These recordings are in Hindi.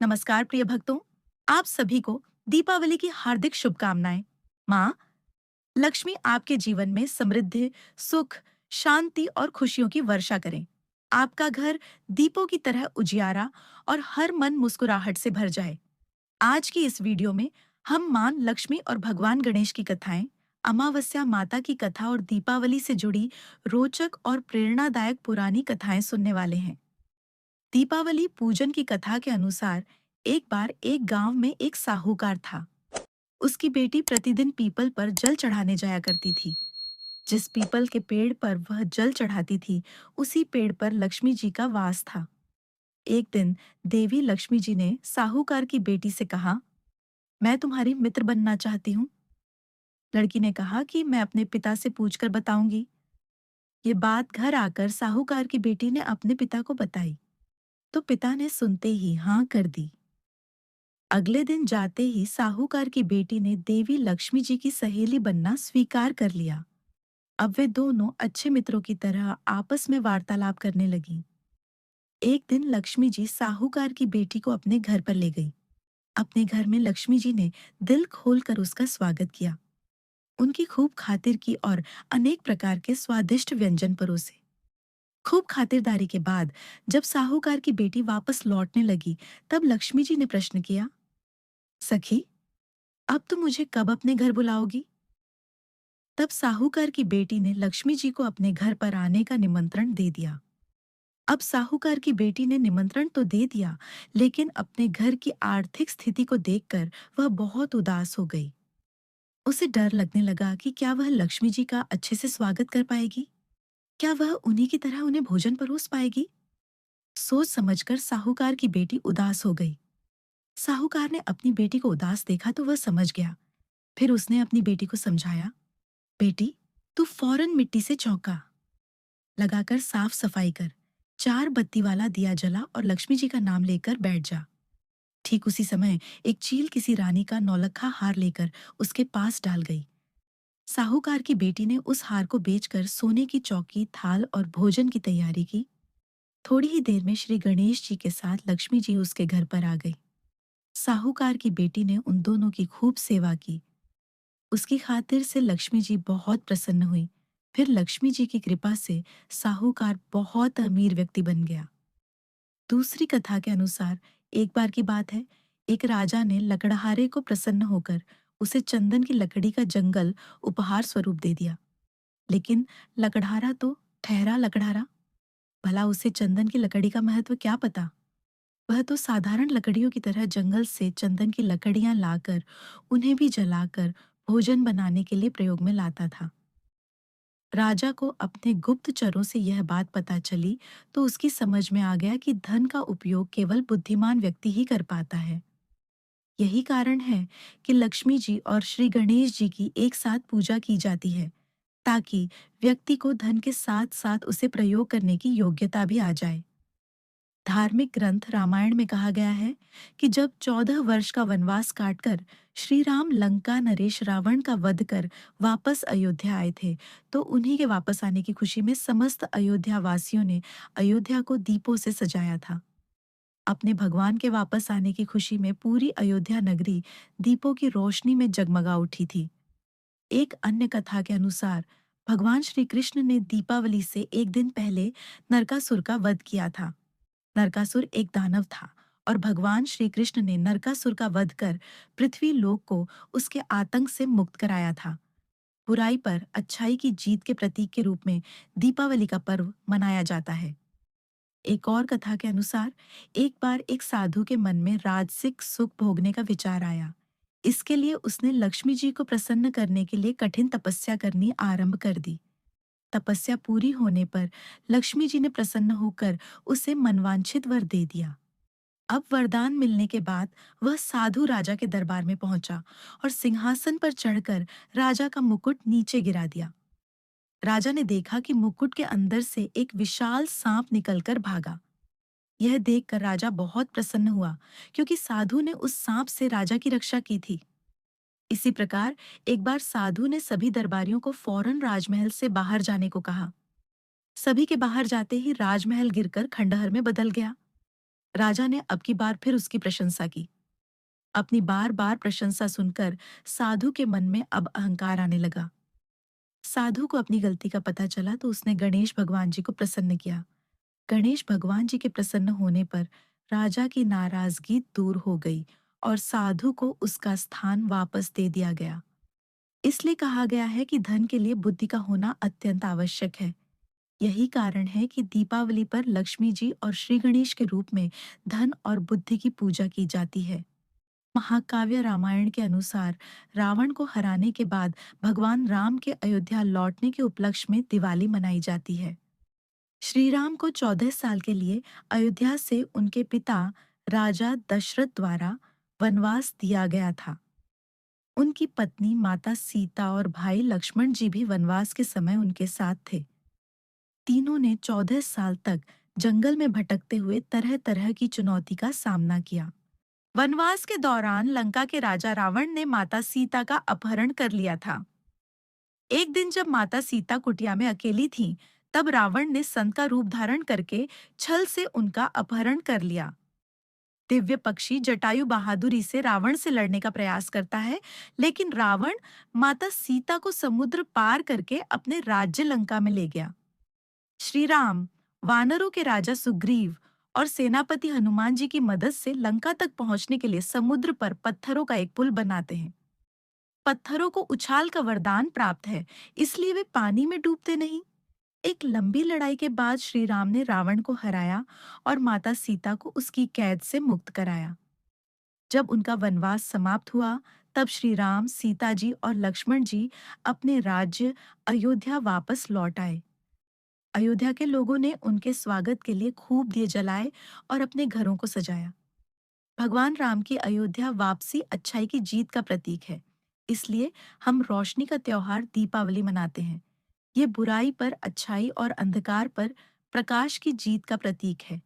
नमस्कार प्रिय भक्तों, आप सभी को दीपावली की हार्दिक शुभकामनाएं। माँ लक्ष्मी आपके जीवन में समृद्धि, सुख, शांति और खुशियों की वर्षा करें। आपका घर दीपों की तरह उजियारा और हर मन मुस्कुराहट से भर जाए। आज की इस वीडियो में हम माँ लक्ष्मी और भगवान गणेश की कथाएं, अमावस्या माता की कथा और दीपावली से जुड़ी रोचक और प्रेरणादायक पुरानी कथाएं सुनने वाले हैं। दीपावली पूजन की कथा के अनुसार एक बार एक गांव में एक साहूकार था। उसकी बेटी प्रतिदिन पीपल पर जल चढ़ाने जाया करती थी। जिस पीपल के पेड़ पर वह जल चढ़ाती थी, उसी पेड़ पर लक्ष्मी जी का वास था। एक दिन देवी लक्ष्मी जी ने साहूकार की बेटी से कहा, मैं तुम्हारी मित्र बनना चाहती हूँ। लड़की ने कहा कि मैं अपने पिता से पूछकर बताऊंगी। ये बात घर आकर साहूकार की बेटी ने अपने पिता को बताई, तो पिता ने सुनते ही हाँ कर दी। अगले दिन जाते ही साहूकार की बेटी ने देवी लक्ष्मी जी की सहेली बनना स्वीकार कर लिया। अब वे दोनों अच्छे मित्रों की तरह आपस में वार्तालाप करने लगी। एक दिन लक्ष्मी जी साहूकार की बेटी को अपने घर पर ले गई। अपने घर में लक्ष्मी जी ने दिल खोलकर उसका स्वागत किया। उनकी खूब खातिर की और अनेक प्रकार के स्वादिष्ट व्यंजन परोसे। खूब खातिरदारी के बाद जब साहूकार की बेटी वापस लौटने लगी, तब लक्ष्मी जी ने प्रश्न किया, सखी, अब तुम मुझे कब अपने घर बुलाओगी? तब साहूकार की बेटी ने लक्ष्मी जी को अपने घर पर आने का निमंत्रण दे दिया। अब साहूकार की बेटी ने निमंत्रण तो दे दिया, लेकिन अपने घर की आर्थिक स्थिति को देखकर वह बहुत उदास हो गई। उसे डर लगने लगा कि क्या वह लक्ष्मी जी का अच्छे से स्वागत कर पाएगी? क्या वह उन्हीं की तरह उन्हें भोजन परोस पाएगी? सोच समझकर साहूकार की बेटी उदास हो गई। साहूकार ने अपनी बेटी को उदास देखा तो वह समझ गया। फिर उसने अपनी बेटी को समझाया, बेटी, तू फौरन मिट्टी से चौंका लगाकर साफ सफाई कर, 4 बत्ती वाला दिया जला और लक्ष्मी जी का नाम लेकर बैठ जा। ठीक उसी समय एक चील किसी रानी का नौलखा हार लेकर उसके पास डाल गई। साहूकार की बेटी ने उस हार को बेचकर सोने की चौकी, थाल और भोजन की तैयारी की। थोड़ी ही देर में श्री गणेश जी के साथ लक्ष्मी जी उसके घर पर आ गई। साहूकार की बेटी ने उन दोनों की खूब सेवा की। उसकी खातिर से लक्ष्मी जी बहुत प्रसन्न हुई। फिर लक्ष्मी जी की कृपा से साहूकार बहुत अमीर व्यक्ति बन गया। दूसरी कथा के अनुसार एक बार की बात है, एक राजा ने लकड़हारे को प्रसन्न होकर उसे चंदन की लकड़ी का जंगल उपहार स्वरूप दे दिया। लेकिन लकड़हारा तो ठहरा लकड़हारा, भला उसे चंदन की लकड़ी का महत्व क्या पता। वह तो साधारण लकड़ियों की तरह जंगल से चंदन की लकड़ियां लाकर उन्हें भी जलाकर भोजन बनाने के लिए प्रयोग में लाता था। राजा को अपने गुप्तचरों से यह बात पता चली तो उसकी समझ में आ गया कि धन का उपयोग केवल बुद्धिमान व्यक्ति ही कर पाता है। यही कारण है कि लक्ष्मी जी और श्री गणेश जी की एक साथ पूजा की जाती है, ताकि व्यक्ति को धन के साथ साथ उसे प्रयोग करने की योग्यता भी आ जाए। धार्मिक ग्रंथ रामायण में कहा गया है कि जब 14 वर्ष का वनवास काटकर श्री राम लंका नरेश रावण का वध कर वापस अयोध्या आए थे, तो उन्हीं के वापस आने की खुशी में समस्त अयोध्या वासियों ने अयोध्या को दीपों से सजाया था। अपने भगवान के वापस आने की खुशी में पूरी अयोध्या नगरी दीपों की रोशनी में जगमगा उठी थी। एक अन्य कथा के अनुसार भगवान श्री कृष्ण ने दीपावली से एक दिन पहले नरकासुर का वध किया था। नरकासुर एक दानव था और भगवान श्री कृष्ण ने नरकासुर का वध कर पृथ्वी लोक को उसके आतंक से मुक्त कराया था। बुराई पर अच्छाई की जीत के प्रतीक के रूप में दीपावली का पर्व मनाया जाता है। एक और कथा के अनुसार एक बार एक साधु के मन में राजसिक सुख भोगने का विचार आया। इसके लिए उसने लक्ष्मी जी को प्रसन्न करने के लिए कठिन तपस्या करनी आरंभ कर दी। तपस्या पूरी होने पर लक्ष्मी जी ने प्रसन्न होकर उसे मनवांछित वर दे दिया। अब वरदान मिलने के बाद वह साधु राजा के दरबार में पहुंचा और सिंहासन पर चढ़कर राजा का मुकुट नीचे गिरा दिया। राजा ने देखा कि मुकुट के अंदर से एक विशाल सांप निकलकर भागा। यह देखकर राजा बहुत प्रसन्न हुआ, क्योंकि साधु ने उस सांप से राजा की रक्षा की थी। इसी प्रकार एक बार साधु ने सभी दरबारियों को फौरन राजमहल से बाहर जाने को कहा। सभी के बाहर जाते ही राजमहल गिरकर खंडहर में बदल गया। राजा ने अब की बार फिर उसकी प्रशंसा की। अपनी बार बार प्रशंसा सुनकर साधु के मन में अब अहंकार आने लगा। साधु को अपनी गलती का पता चला तो उसने गणेश भगवान जी को प्रसन्न किया। गणेश भगवान जी के प्रसन्न होने पर राजा की नाराजगी दूर हो गई और साधु को उसका स्थान वापस दे दिया गया। इसलिए कहा गया है कि धन के लिए बुद्धि का होना अत्यंत आवश्यक है। यही कारण है कि दीपावली पर लक्ष्मी जी और श्री गणेश के रूप में धन और बुद्धि की पूजा की जाती है। महाकाव्य रामायण के अनुसार रावण को हराने के बाद भगवान राम के अयोध्या लौटने के उपलक्ष्य में दिवाली मनाई जाती है। श्री राम को 14 साल के लिए अयोध्या से उनके पिता राजा दशरथ द्वारा वनवास दिया गया था। उनकी पत्नी माता सीता और भाई लक्ष्मण जी भी वनवास के समय उनके साथ थे। तीनों ने 14 साल तक जंगल में भटकते हुए तरह तरह की चुनौती का सामना किया। वनवास के दौरान लंका के राजा रावण ने माता सीता का अपहरण कर लिया था। एक दिन जब माता सीता कुटिया में अकेली थीं, तब रावण ने संत का रूप धारण करके छल से उनका अपहरण कर लिया। दिव्य पक्षी जटायु बहादुरी से रावण से लड़ने का प्रयास करता है, लेकिन रावण माता सीता को समुद्र पार करके अपने राज्य लंका में ले गया। श्री राम वानरों के राजा सुग्रीव और सेनापति हनुमान जी की मदद से लंका तक पहुंचने के लिए समुद्र पर पत्थरों का एक पुल बनाते हैं। पत्थरों को उछाल का वरदान प्राप्त है, इसलिए वे पानी में डूबते नहीं। एक लंबी लड़ाई के बाद श्री राम ने रावण को हराया और माता सीता को उसकी कैद से मुक्त कराया। जब उनका वनवास समाप्त हुआ, तब श्री राम, सीता जी और लक्ष्मण जी अपने राज्य अयोध्या वापस लौट आए। अयोध्या के लोगों ने उनके स्वागत के लिए खूब दिए जलाए और अपने घरों को सजाया। भगवान राम की अयोध्या वापसी अच्छाई की जीत का प्रतीक है। इसलिए हम रोशनी का त्योहार दीपावली मनाते हैं। ये बुराई पर अच्छाई और अंधकार पर प्रकाश की जीत का प्रतीक है।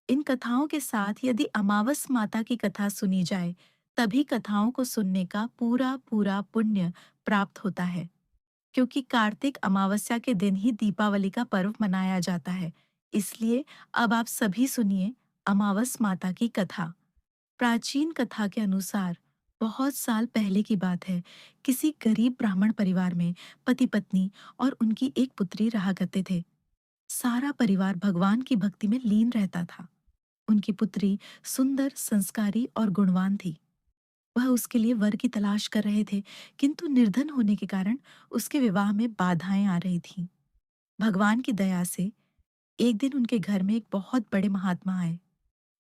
इन कथाओं के साथ यदि अमावस माता की कथा सुनी जाए, तभी कथाओं को सुनने का पूरा पूरा पुण्य प्राप्त होता है। क्योंकि कार्तिक अमावस्या के दिन ही दीपावली का पर्व मनाया जाता है। इसलिए अब आप सभी सुनिए अमावस माता की कथा। प्राचीन कथा के अनुसार बहुत साल पहले की बात है। किसी गरीब ब्राह्मण परिवार में पति पत्नी और उनकी एक पुत्री रहा करते थे। सारा परिवार भगवान की भक्ति में लीन रहता था। उनकी पुत्री सुंदर, संस्कारी और गुणवान थी। वह उसके लिए वर की तलाश कर रहे थे, किंतु निर्धन होने के कारण उसके विवाह में बाधाएं आ रही थीं। भगवान की दया से एक दिन उनके घर में एक बहुत बड़े महात्मा आए।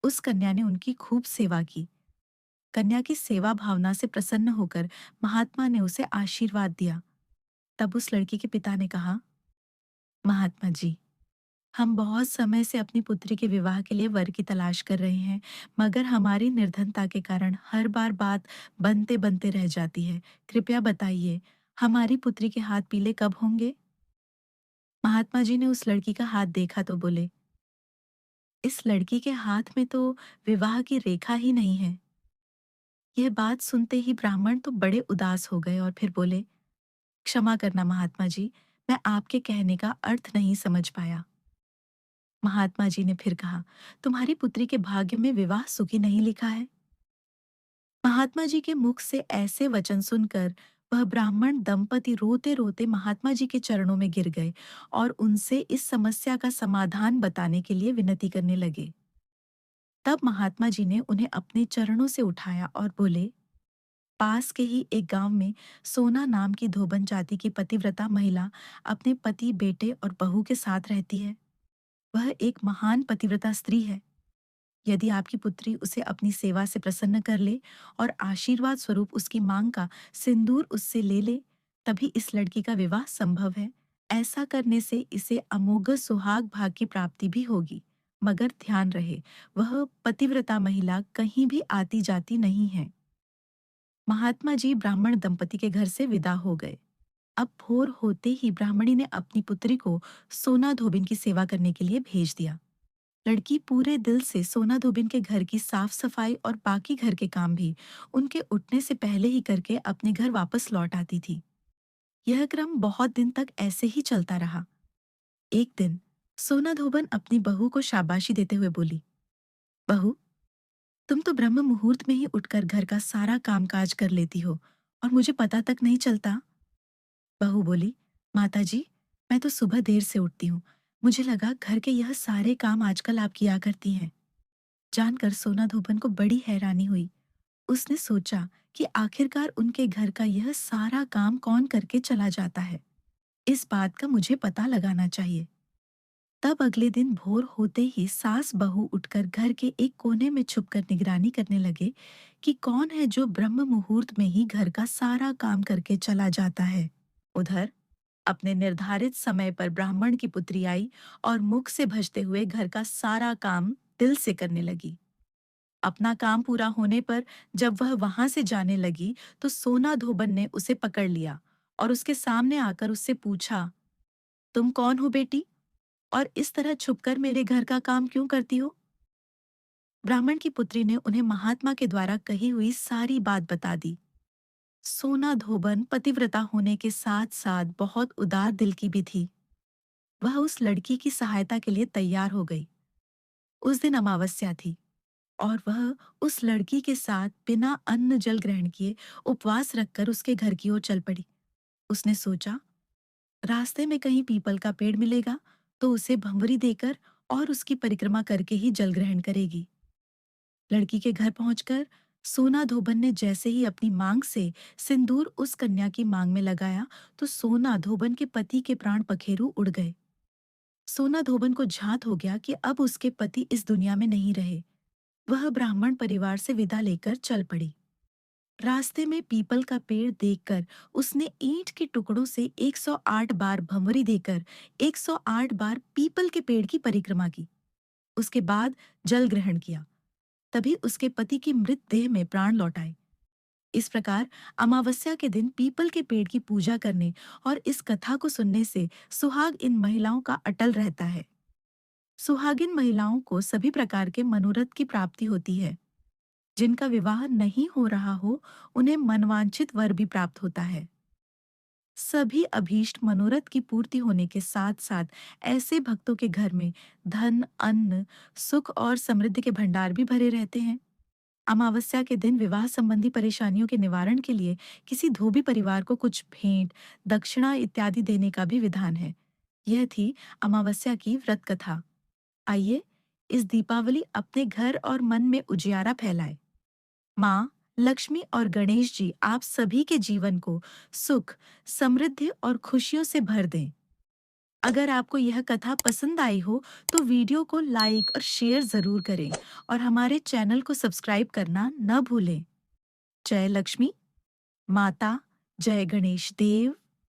उस कन्या ने उनकी खूब सेवा की। कन्या की सेवा भावना से प्रसन्न होकर महात्मा ने उसे आशीर्वाद दिया। तब उस लड़की के पिता ने कहा, महात्मा जी, हम बहुत समय से अपनी पुत्री के विवाह के लिए वर की तलाश कर रहे हैं, मगर हमारी निर्धनता के कारण हर बार बात बनते बनते रह जाती है। कृपया बताइए, हमारी पुत्री के हाथ पीले कब होंगे? महात्मा जी ने उस लड़की का हाथ देखा तो बोले, इस लड़की के हाथ में तो विवाह की रेखा ही नहीं है। यह बात सुनते ही ब्राह्मण तो बड़े उदास हो गए और फिर बोले, क्षमा करना महात्मा जी, मैं आपके कहने का अर्थ नहीं समझ पाया। महात्मा जी ने फिर कहा, तुम्हारी पुत्री के भाग्य में विवाह सुखी नहीं लिखा है। महात्मा जी के मुख से ऐसे वचन सुनकर वह ब्राह्मण दंपति रोते रोते महात्मा जी के चरणों में गिर गए और उनसे इस समस्या का समाधान बताने के लिए विनती करने लगे। तब महात्मा जी ने उन्हें अपने चरणों से उठाया और बोले, पास के ही एक गांव में सोना नाम की धोबन जाति की पतिव्रता महिला अपने पति, बेटे और बहू के साथ रहती है। वह एक महान पतिव्रता स्त्री है। यदि आपकी पुत्री उसे अपनी सेवा से प्रसन्न कर ले और आशीर्वाद स्वरूप उसकी मांग का सिंदूर उससे ले ले, तभी इस लड़की का विवाह संभव है। ऐसा करने से इसे अमोघ सुहाग भाग की प्राप्ति भी होगी। मगर ध्यान रहे, वह पतिव्रता महिला कहीं भी आती जाती नहीं है। महात्मा जी ब्राह्मण दंपति के घर से विदा हो गए। अब भोर होते ही ब्राह्मणी ने अपनी पुत्री को सोना धोबिन की सेवा करने के लिए भेज दिया। लड़की पूरे दिल से सोना धोबिन के घर की साफ सफाई और बाकी घर के काम भी उनके उठने से पहले ही करके अपने घर वापस लौट आती थी। यह क्रम बहुत दिन तक ऐसे ही चलता रहा। एक दिन सोना धोबन अपनी बहू को शाबाशी देते हुए बोली, बहू, तुम तो ब्रह्म मुहूर्त में ही उठकर घर का सारा कामकाज कर लेती हो और मुझे पता तक नहीं चलता। बहू बोली, माताजी, मैं तो सुबह देर से उठती हूँ। मुझे लगा घर के यह सारे काम आजकल आप किया करती हैं। जानकर सोना धोबन को बड़ी हैरानी हुई। उसने सोचा कि आखिरकार उनके घर का यह सारा काम कौन करके चला जाता है। इस बात का मुझे पता लगाना चाहिए। तब अगले दिन भोर होते ही सास बहू उठकर घर के एक कोने में छुपकर निगरानी करने लगे कि कौन है जो ब्रह्म मुहूर्त में ही घर का सारा काम करके चला जाता है। उधर अपने निर्धारित समय पर ब्राह्मण की पुत्री आई और मुख से भजते हुए घर का सारा काम दिल से करने लगी। अपना काम पूरा होने पर जब वह वहां से जाने लगी तो सोना धोबन ने उसे पकड़ लिया और उसके सामने आकर उससे पूछा, तुम कौन हो बेटी, और इस तरह छुपकर मेरे घर का काम क्यों करती हो? ब्राह्मण की पुत्री ने उन्हें महात्मा के द्वारा कही हुई सारी बात बता दी। सोना धोबन पतिव्रता होने के साथ साथ बहुत उदार दिल की भी थी। वह उस लड़की की सहायता के लिए तैयार हो गई। उस दिन अमावस्या थी और वह उस लड़की के साथ बिना अन्न जल ग्रहण किए उपवास रखकर उसके घर की ओर चल पड़ी। उसने सोचा, रास्ते में कहीं पीपल का पेड़ मिलेगा तो उसे भंवरी देकर और उसकी परिक्रमा करके ही जल ग्रहण करेगी। लड़की के घर पहुंचकर सोना धोबन ने जैसे ही अपनी मांग से सिंदूर उस कन्या की मांग में लगाया तो सोना धोबन के पति के प्राण पखेरु उड़ गए। सोना धोबन को झात हो गया कि अब उसके पति इस दुनिया में नहीं रहे। वह ब्राह्मण परिवार से विदा लेकर चल पड़ी। रास्ते में पीपल का पेड़ देखकर उसने ईंट के टुकड़ों से 108 बार भंवरी देकर 108 बार पीपल के पेड़ की परिक्रमा की। उसके बाद जल ग्रहण किया। तभी उसके पति की मृत देह में प्राण लौट आए। इस प्रकार अमावस्या के दिन पीपल के पेड़ की पूजा करने और इस कथा को सुनने से सुहाग इन महिलाओं का अटल रहता है। सुहागिन महिलाओं को सभी प्रकार के मनोरथ की प्राप्ति होती है। जिनका विवाह नहीं हो रहा हो, उन्हें मनवांछित वर भी प्राप्त होता है। सभी अभीष्ट मनोरथ की पूर्ति होने के साथ साथ ऐसे भक्तों के घर में धन, अन्न, सुख और समृद्धि के भंडार भी भरे रहते हैं। अमावस्या के दिन विवाह संबंधी परेशानियों के निवारण के लिए किसी धोबी परिवार को कुछ भेंट, दक्षिणा इत्यादि देने का भी विधान है। यह थी अमावस्या की व्रत कथा। आइए इस दीपावली अपने घर और मन में उजियारा फैलाए। माँ, लक्ष्मी और गणेश जी आप सभी के जीवन को सुख, समृद्धि और खुशियों से भर दें। अगर आपको यह कथा पसंद आई हो तो वीडियो को लाइक और शेयर जरूर करें और हमारे चैनल को सब्सक्राइब करना न भूलें। जय लक्ष्मी माता, जय गणेश देव।